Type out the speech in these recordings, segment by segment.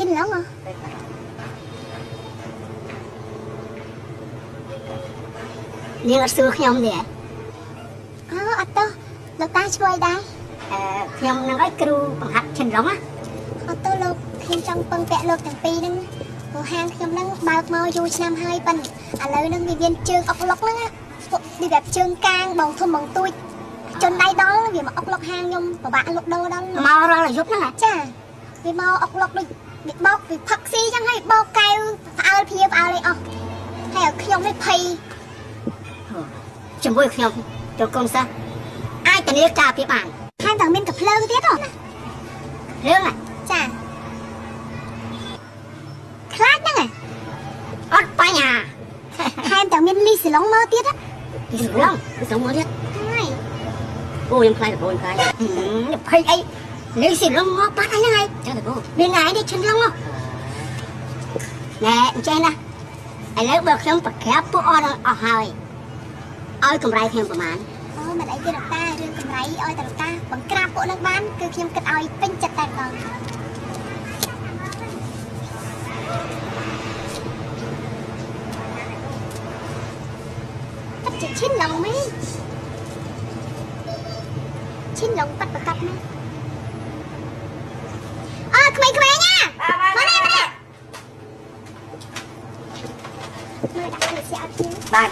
chín lắm hả nhưng ở xưa không vậy ở to lộc taช่วยได้ không nó nói kêu bằng hạt chân lóng á អត់ទៅលោកខ្ញុំចង់ពឹងពាក់លោកទាំងពីរហ្នឹងព្រោះហាងខ្ញុំហ្នឹងបើកមកយូរឆ្នាំហើយប៉ុន្តែឥឡូវហ្នឹងវាមានជើងអុកឡុកហ្នឹងពីបែបជើងកាងបងធំបងទួយចុនដៃដល់វាមកអុកឡុកហាងខ្ញុំពិបាកលក់ដូរដល់មករ ល់ឲ្យយប់ហ្នឹង ចាវាមកអុកឡុកដូចវាបោកវាផឹកស៊ីចឹងហើយបោកកែវផ្អើលភ្លាវផ្អើលអីអស់ហើយឲ្យខ្ញុំនេះភ័យ ជាមួយខ្ញុំចូលកុំសោះអាចទៅនេះការពីបាន ហើយតែមានកាភ្លើងទៀតហ៎ រឿងហ៎ ចាខ្លាចហ្នឹង អត់បញ្ហា ហើយតែមានលីសឡុងមកទៀត ពីស្រុងពីស្រុងមកទៀត ហើយ អូខ្ញុំខ្លាចបងខ្លាចភ័យអីលីស្រុងមកបាត់អីហ្នឹងហើយចាំទៅមានថ្ងៃនេះឈិនឡុងណែអញ្ចឹងណាឥឡូវបើខ្ញុំប្រក្រាបពួកអស់អស់ហើយឲ្យកម្រៃខ្ញុំប្រហែល អូមិនអីទេលោកតារឿងកម្រៃឲ្យតែលោកតាបង្ក្រាបពួកនឹងបានគឺខ្ញុំគិតឲ្យពេញចិត្តតែម្ដងតែឈិនឡងមីឈិនឡងបាត់ប្រកាប់ណាអើក្មេងៗណាមកនេះមកនេះមើលដាក់គ្នាស្អាតជាង បាទ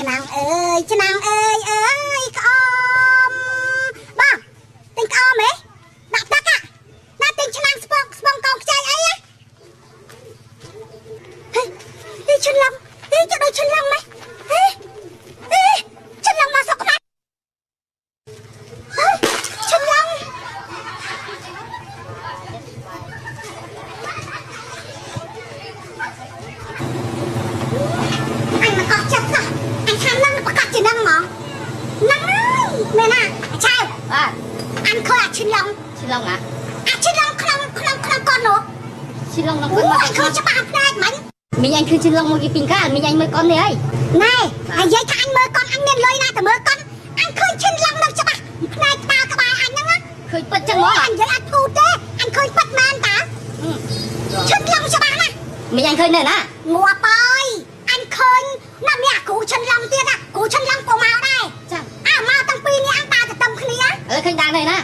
ឆ្នាំអើយឆ្នាំអើយអើយក្អមបងទិញក្អមហ៎ដាក់ទឹកណាទិញឆ្នាំស្ពងកោខ្ចីអីហ៎ហេឈិនឡងហេចុះដល់ឈិនឡងម៉េចហេឈិនឡងមកសុកខ្មែរឈិនឡងអញមកកោចិត្តណា ប្រកាសជានឹងហ្មងហ្នឹងហើយមែនណាឆៅបាទអញឃើញអាឈិនឡង ឈិនឡុងហ៎ អាឈិនឡងក្នុងកូននោះ ឈិនឡុងក្នុង អូ គាត់មក អញឃើញច្បាស់ផ្នែកមិញ មីអញគឺឈិនឡុងមកពីពីកាមីអញមើលកូននេះហើយ ណែហើយយាយថាអញមើលកូនអញមានលុយណាទៅមើលកូនអញឃើញឈិនឡងនោះច្បាស់ផ្នែកតាក្បែរអញហ្នឹង ឃើញពិតចឹងហ្មង អញនិយាយអត់ធូរទេអញឃើញពិតមែនតាឈិនឡងច្បាស់ណា មីអញឃើញនៅណា ងាប់ហើយអញឃើញណាមានអាគ្រូឈិនឡងទៀតគ្រូឈិនឡងក៏មកដែរ ចាំ មកទាំងពីរនេះអញតាទៅទឹមគ្នា ឃើញដាងនៅណា